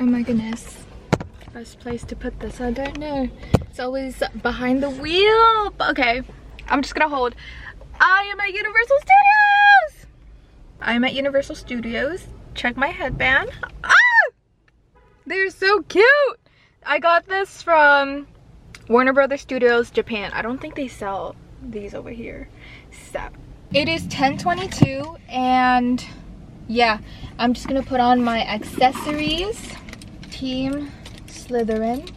Oh my goodness. Best place to put this, I don't know. It's always behind the wheel. But okay, I'm just gonna hold. I am at Universal Studios! I am at Universal Studios. Check my headband. Ah! They're so cute! I got this from Warner Brothers Studios, Japan. I don't think they sell these over here. So, it is 10:22 and yeah, I'm just gonna put on my accessories. Team Slytherin.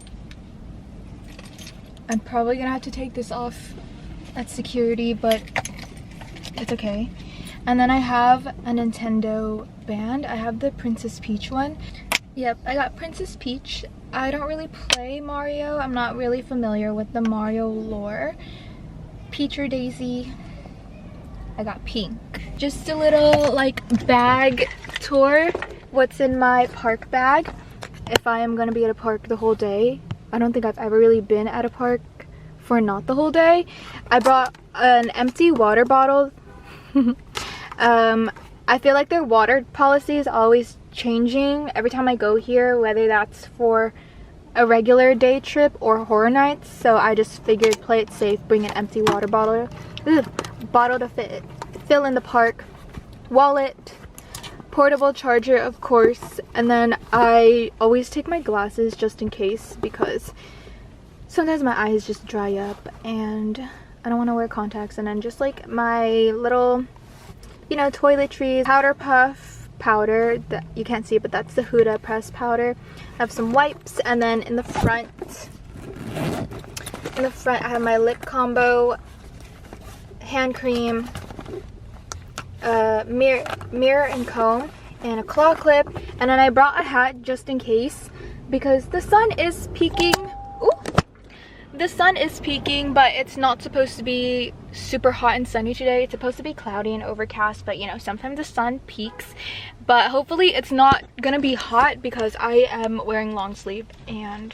I'm probably gonna have to take this off at security, but it's okay. And then I have a Nintendo band. I have the Princess Peach one. Yep, I got Princess Peach. I don't really play Mario. I'm not really familiar with the Mario lore. Peach or Daisy. I got pink. Just a little like bag tour. What's in my park bag? If I am gonna be at a park the whole day. I don't think I've ever really been at a park for not the whole day. I brought an empty water bottle. I feel like their water policy is always changing every time I go here, whether that's for a regular day trip or horror nights. So I just figured play it safe, bring an empty water bottle. Bottle to fill in the park. Wallet. Portable charger, of course. And then I always take my glasses just in case, because sometimes my eyes just dry up and I don't want to wear contacts. And then just like my little, you know, toiletries, powder puff powder that you can't see, but that's the Huda press powder. I have some wipes, and then in the front I have my lip combo, hand cream, mirror and comb, and a claw clip. And then I brought a hat just in case, because the sun is peeking. Ooh. The sun is peeking, but it's not supposed to be super hot and sunny today. It's supposed to be cloudy and overcast, but you know, sometimes the sun peaks. But hopefully it's not gonna be hot because I am wearing long sleeve. And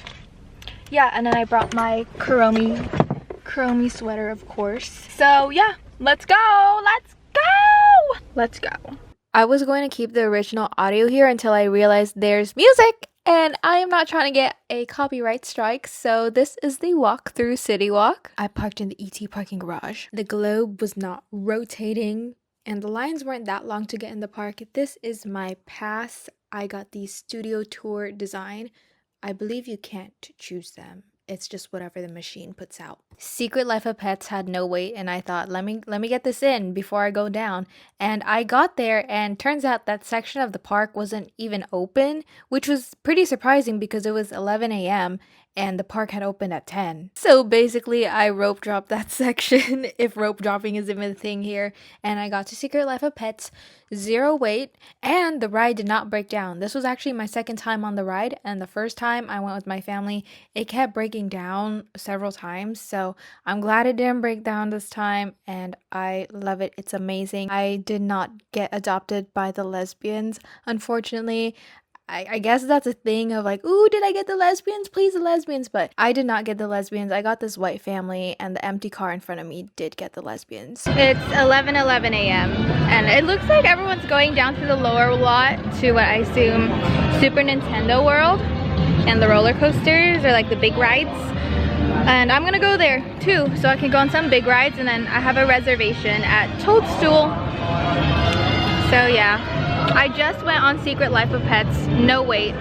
yeah, and then I brought my Kuromi sweater, of course. So yeah, let's go! Let's go! I was going to keep the original audio here until I realized there's music! And I am not trying to get a copyright strike, so this is the walk through CityWalk. I parked in the ET parking garage. The globe was not rotating, and the lines weren't that long to get in the park. This is my pass. I got the studio tour design. I believe you can't choose them. It's just whatever the machine puts out. Secret Life of Pets had no wait, and I thought, let me get this in before I go down. And I got there, and turns out that section of the park wasn't even open, which was pretty surprising because it was 11 a.m. and the park had opened at 10. So basically, I rope dropped that section, if rope dropping is even a thing here, and I got to Secret Life of Pets, 0 wait, and the ride did not break down. This was actually my second time on the ride, and the first time I went with my family, it kept breaking down several times, so I'm glad it didn't break down this time, and I love it. It's amazing. I did not get adopted by the lesbians, unfortunately. I guess that's a thing of like, ooh, did I get the lesbians? Please, the lesbians. But I did not get the lesbians. I got this white family, and the empty car in front of me did get the lesbians. It's 11:11 a.m. and it looks like everyone's going down to the lower lot to what I assume Super Nintendo World and the roller coasters, or like the big rides. And I'm gonna go there too, so I can go on some big rides, and then I have a reservation at Toadstool. So yeah. I just went on Secret Life of Pets, no wait.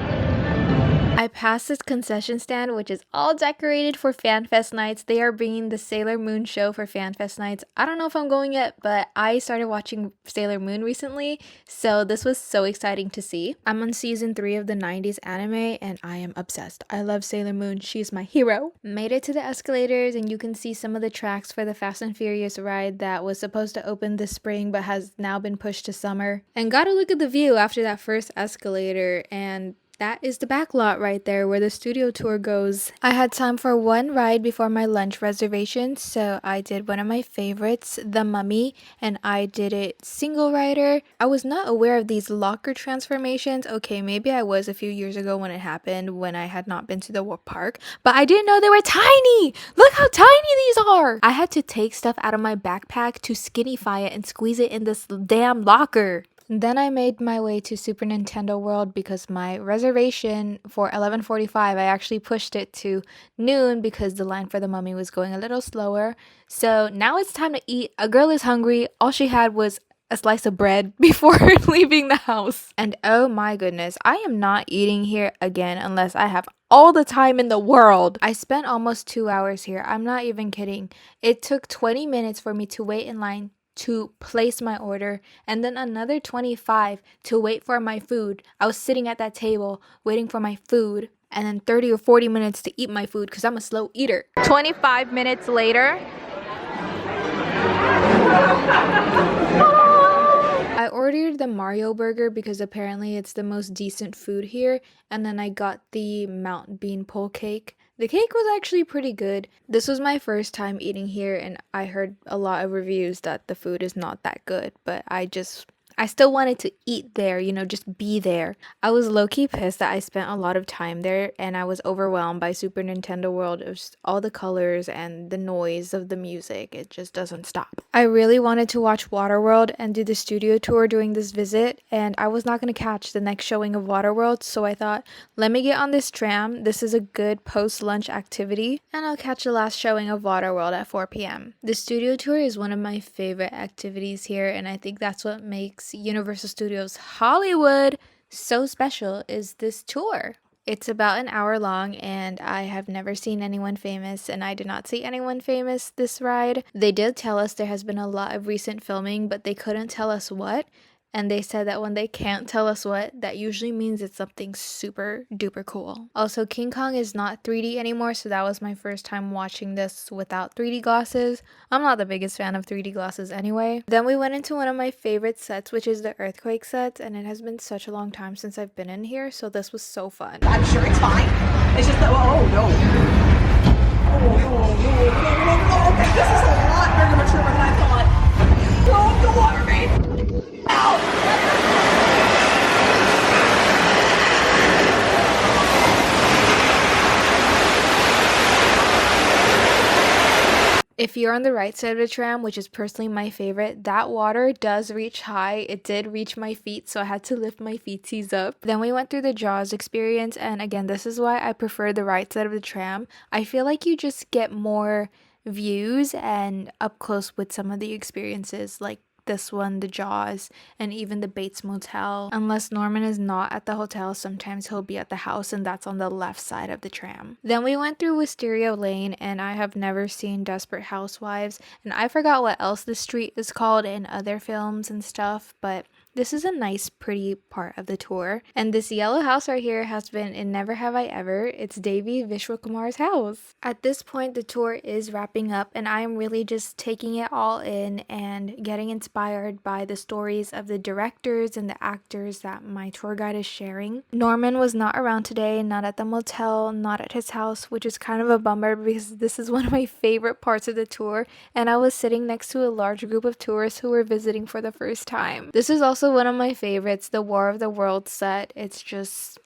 I passed this concession stand, which is all decorated for FanFest nights. They are bringing the Sailor Moon show for FanFest nights. I don't know if I'm going yet, but I started watching Sailor Moon recently, so this was so exciting to see. I'm on season 3 of the 90s anime, and I am obsessed. I love Sailor Moon. She's my hero. Made it to the escalators, and you can see some of the tracks for the Fast and Furious ride that was supposed to open this spring, but has now been pushed to summer. And got to look at the view after that first escalator, and that is the back lot right there where the studio tour goes. I had time for one ride before my lunch reservation, so I did one of my favorites, The Mummy, and I did it single rider. I was not aware of these locker transformations. Okay, maybe I was a few years ago when it happened, when I had not been to the park, but I didn't know they were tiny! Look how tiny these are! I had to take stuff out of my backpack to skinnyfy it and squeeze it in this damn locker. Then I made my way to Super Nintendo World because my reservation for 11:45, I actually pushed it to noon because the line for the mummy was going a little slower. So now it's time to eat. A girl is hungry. All she had was a slice of bread before leaving the house. And oh my goodness, I am not eating here again unless I have all the time in the world. I spent almost 2 hours here. I'm not even kidding. It took 20 minutes for me to wait in line to place my order, and then another 25 to wait for my food. I was sitting at that table waiting for my food, and then 30 or 40 minutes to eat my food because I'm a slow eater. 25 minutes later, I ordered the Mario burger because apparently it's the most decent food here, and then I got the Mount Beanpole cake. The cake was actually pretty good. This was my first time eating here, and I heard a lot of reviews that the food is not that good, but I still wanted to eat there, just be there. I was low-key pissed that I spent a lot of time there, and I was overwhelmed by Super Nintendo World. It was all the colors and the noise of the music. It just doesn't stop. I really wanted to watch WaterWorld and do the studio tour during this visit, and I was not going to catch the next showing of WaterWorld, so I thought, let me get on this tram. This is a good post-lunch activity, and I'll catch the last showing of WaterWorld at 4 p.m. The studio tour is one of my favorite activities here, and I think that's what makes Universal Studios Hollywood so special is this tour. It's about an hour long, and I have never seen anyone famous, and I did not see anyone famous this ride. They did tell us there has been a lot of recent filming, but they couldn't tell us what. And they said that when they can't tell us what, that usually means it's something super duper cool. Also, King Kong is not 3D anymore, so that was my first time watching this without 3D glasses. I'm not the biggest fan of 3D glasses anyway. Then we went into one of my favorite sets, which is the earthquake sets, and it has been such a long time since I've been in here, so this was so fun. I'm sure it's fine. It's just that, oh no. Oh, okay, this is a lot bigger of a trip than I thought. Oh, the water main! If you're on the right side of the tram, which is personally my favorite, that water does reach high. It did reach my feet, so I had to lift my feetsies up. Then we went through the Jaws experience, and again, this is why I prefer the right side of the tram. I feel like you just get more views and up close with some of the experiences, like this one, the Jaws, and even the Bates Motel. Unless Norman is not at the hotel, sometimes he'll be at the house, and that's on the left side of the tram. Then we went through Wisteria Lane, and I have never seen Desperate Housewives, and I forgot what else the street is called in other films and stuff, but this is a nice, pretty part of the tour. And this yellow house right here has been in Never Have I Ever. It's Devi Vishwakumar's house. At this point, the tour is wrapping up, and I am really just taking it all in and getting inspired by the stories of the directors and the actors that my tour guide is sharing. Norman was not around today, not at the motel, not at his house, which is kind of a bummer because this is one of my favorite parts of the tour, and I was sitting next to a large group of tourists who were visiting for the first time. This is also one of my favorites, the War of the Worlds set. It's just,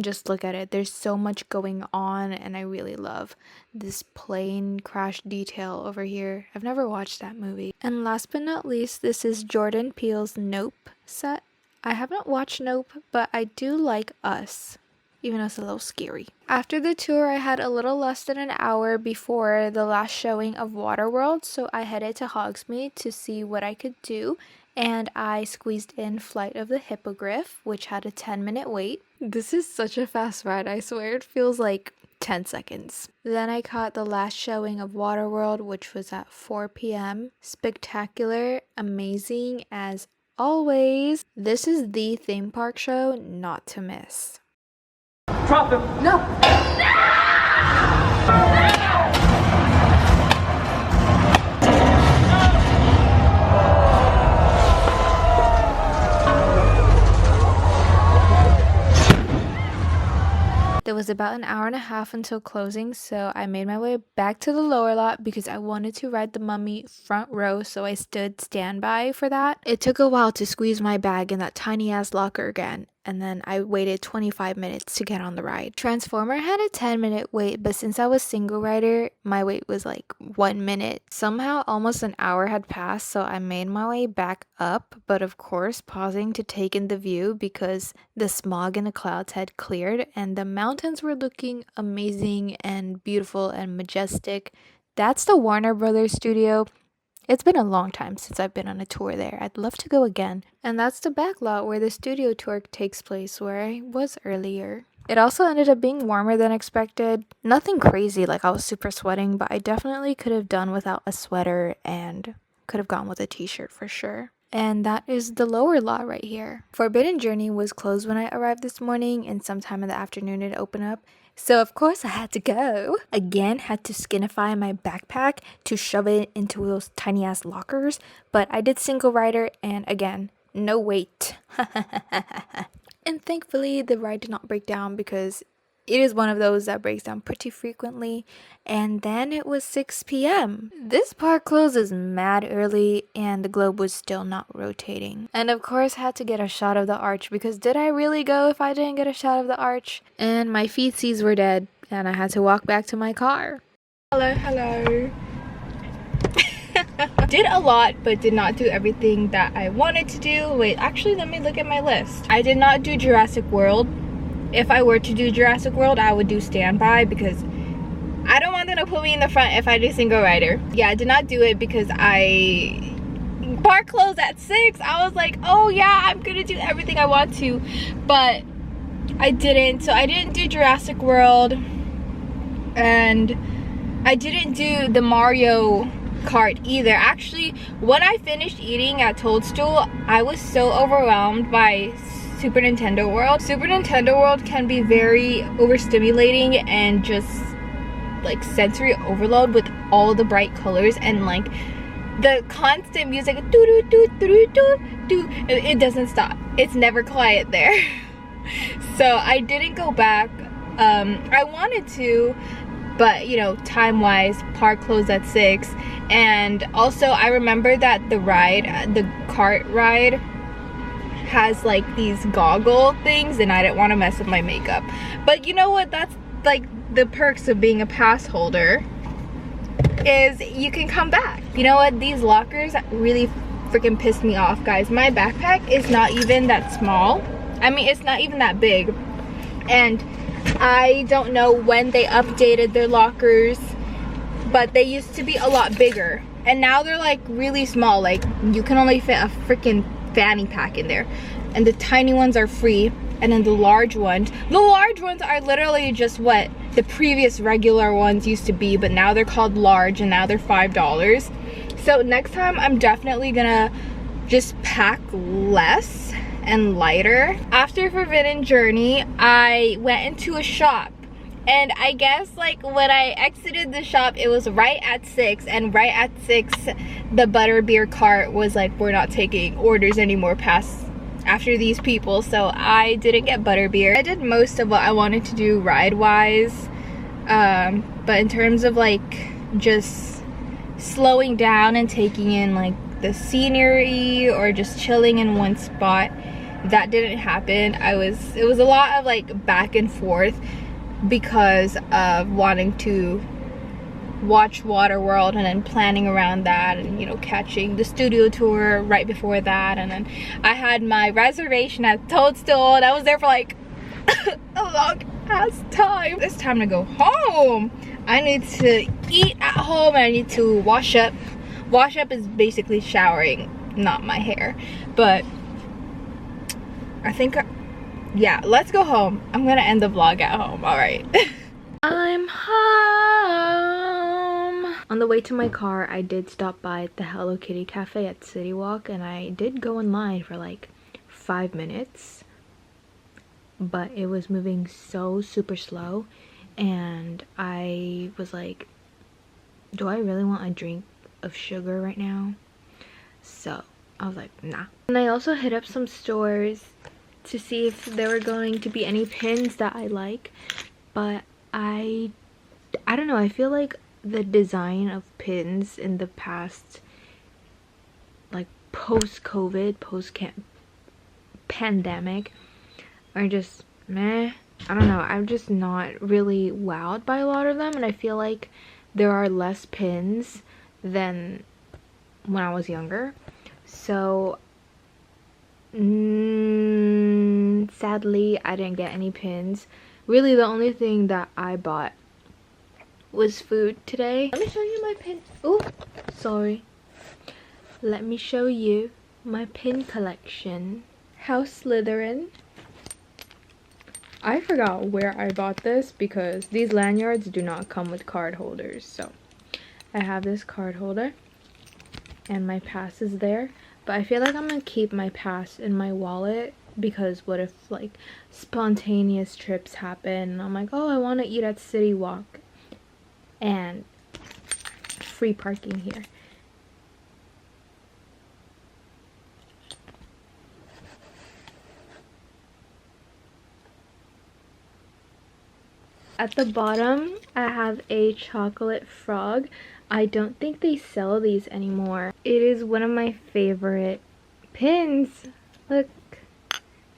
just look at it. There's so much going on, and I really love this plane crash detail over here. I've never watched that movie. And last but not least, this is Jordan Peele's Nope set. I haven't watched Nope, but I do like Us, even though it's a little scary. After the tour, I had a little less than an hour before the last showing of WaterWorld, so I headed to Hogsmeade to see what I could do, and I squeezed in Flight of the Hippogriff, which had a 10-minute wait. This is such a fast ride, I swear it feels like 10 seconds. Then I caught the last showing of WaterWorld, which was at 4 p.m. Spectacular, amazing as always. This is the theme park show not to miss. Drop him! No! There was about an hour and a half until closing, so I made my way back to the lower lot because I wanted to ride the Mummy front row, so I stood standby for that. It took a while to squeeze my bag in that tiny ass locker again, and then I waited 25 minutes to get on the ride. Transformer had a 10-minute wait, but since I was single rider, my wait was like 1 minute. Somehow almost an hour had passed, so I made my way back up, but of course pausing to take in the view because the smog in the clouds had cleared and the mountains were looking amazing and beautiful and majestic. That's the Warner Brothers studio. It's been a long time since I've been on a tour there. I'd love to go again. And that's the back lot where the studio tour takes place, where I was earlier. It also ended up being warmer than expected. Nothing crazy like I was super sweating, but I definitely could have done without a sweater and could have gone with a t-shirt for sure. And that is the lower lot right here. Forbidden Journey was closed when I arrived this morning, and sometime in the afternoon it opened up. So of course I had to go. Again, had to skinify my backpack to shove it into those tiny ass lockers. But I did single rider, and again, no wait. And thankfully the ride did not break down because it is one of those that breaks down pretty frequently. And then it was 6 p.m. This park closes mad early and the globe was still not rotating. And of course I had to get a shot of the arch because did I really go if I didn't get a shot of the arch? And my feetsies were dead and I had to walk back to my car. Hello. Did a lot but did not do everything that I wanted to do. Wait, actually let me look at my list. I did not do Jurassic World. If I were to do Jurassic World, I would do standby because I don't want them to put me in the front if I do single rider. Yeah, I did not do it because park closed at 6. I was like, oh yeah, I'm gonna do everything I want to, but I didn't. So I didn't do Jurassic World, and I didn't do the Mario Kart either. Actually, when I finished eating at Toadstool, I was so overwhelmed by Super Nintendo World. Super Nintendo World can be very overstimulating and just like sensory overload with all the bright colors and like the constant music. It doesn't stop. It's never quiet there. So I didn't go back. I wanted to, but you know, time wise, park closed at 6. And also I remember that the kart ride has like these goggle things and I didn't want to mess with my makeup. But you know what, that's like the perks of being a pass holder, is you can come back. You know what, these lockers really freaking pissed me off, guys. My backpack is not even that small. I mean, it's not even that big, and I don't know when they updated their lockers, but they used to be a lot bigger and now they're like really small. Like you can only fit a freaking fanny pack in there, and the tiny ones are free, and then the large ones are literally just what the previous regular ones used to be, but now they're called large and now they're $5. So next time I'm definitely gonna just pack less and lighter. After Forbidden Journey, I went into a shop, and I guess like when I exited the shop, it was right at 6, and right at 6 the butterbeer cart was like, we're not taking orders anymore past after these people. So I didn't get butterbeer. I did most of what I wanted to do ride wise, but in terms of like just slowing down and taking in like the scenery or just chilling in one spot, that didn't happen. It was a lot of like back and forth because of wanting to watch WaterWorld and then planning around that, and you know, catching the studio tour right before that, and then I had my reservation at Toadstool and I was there for like a long ass time. It's time to go home. I need to eat at home and I need to wash up. Wash up is basically showering, not my hair, but I think yeah, let's go home. I'm gonna end the vlog at home. All right. I'm home. On the way to my car, I did stop by the Hello Kitty cafe at CityWalk, and I did go in line for like 5 minutes, but it was moving so super slow, and I was like, do I really want a drink of sugar right now? So I was like, nah. And I also hit up some stores to see if there were going to be any pins that I like, but I don't know, I feel like the design of pins in the past, like post-COVID, post-pandemic, are just meh. I don't know, I'm just not really wowed by a lot of them, and I feel like there are less pins than when I was younger. So sadly I didn't get any pins. Really the only thing that I bought was food today. Let me show you my pin. Oh, sorry. Let me show you my pin collection. House Slytherin. I forgot where I bought this because these lanyards do not come with card holders. So I have this card holder and my pass is there. But I feel like I'm gonna keep my pass in my wallet because what if like spontaneous trips happen and I'm like, oh, I want to eat at CityWalk and free parking here. At the bottom, I have a chocolate frog. I don't think they sell these anymore. It is one of my favorite pins. Look.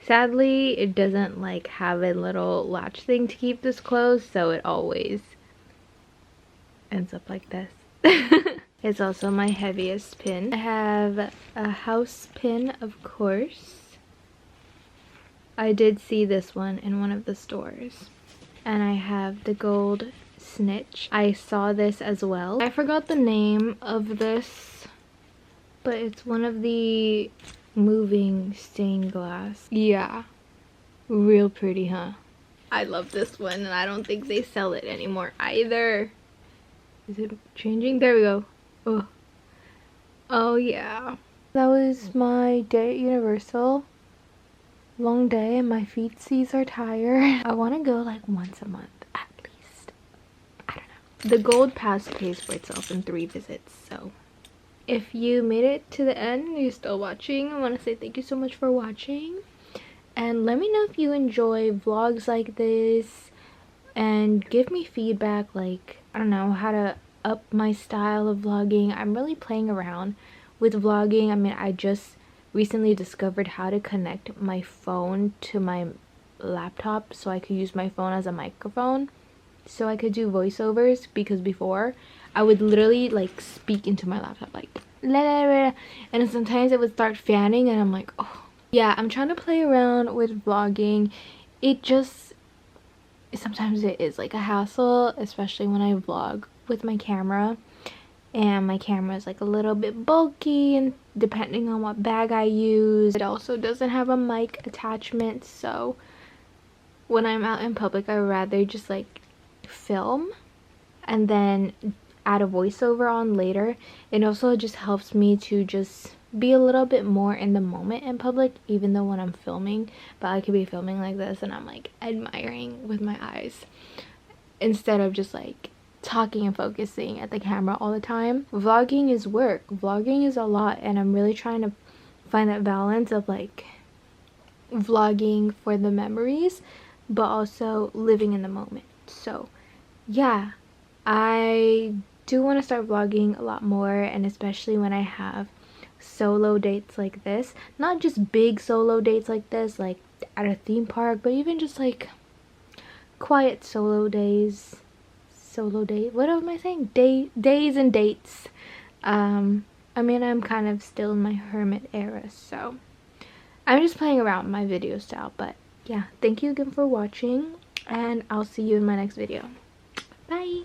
Sadly, it doesn't like have a little latch thing to keep this closed, so it always ends up like this. It's also my heaviest pin. I have a house pin, of course. I did see this one in one of the stores. And I have the gold snitch. I saw this as well. I forgot the name of this, but it's one of the moving stained glass. Yeah, real pretty, huh? I love this one, and I don't think they sell it anymore either. Is it changing? There we go. Oh, oh yeah. That was my day at Universal. Long day and my feetsies are tired. I want to go like once a month at least. I don't know. The gold pass pays for itself in 3 visits, so if you made it to the end and you're still watching, I want to say thank you so much for watching, and let me know if you enjoy vlogs like this and give me feedback, like I don't know, how to up my style of vlogging. I'm really playing around with vlogging. I mean, I just recently discovered how to connect my phone to my laptop so I could use my phone as a microphone so I could do voiceovers, because before I would literally like speak into my laptop like la, la, la, and sometimes it would start fanning and I'm like, oh yeah. I'm trying to play around with vlogging. It just sometimes it is like a hassle, especially when I vlog with my camera, and my camera is like a little bit bulky, and depending on what bag I use, it also doesn't have a mic attachment. So when I'm out in public, I would rather just like film and then add a voiceover on later. It also just helps me to just be a little bit more in the moment in public, even though when I'm filming, but I could be filming like this and I'm like admiring with my eyes instead of just like talking and focusing at the camera all the time. Vlogging is work. Vlogging is a lot, and I'm really trying to find that balance of like vlogging for the memories but also living in the moment. So yeah, I do want to start vlogging a lot more, and especially when I have solo dates like this. Not just big solo dates like this, like at a theme park, but even just like quiet solo days. Solo date, what am I saying? Days and dates. I mean, I'm kind of still in my hermit era, so I'm just playing around with my video style. But yeah, thank you again for watching, and I'll see you in my next video. Bye.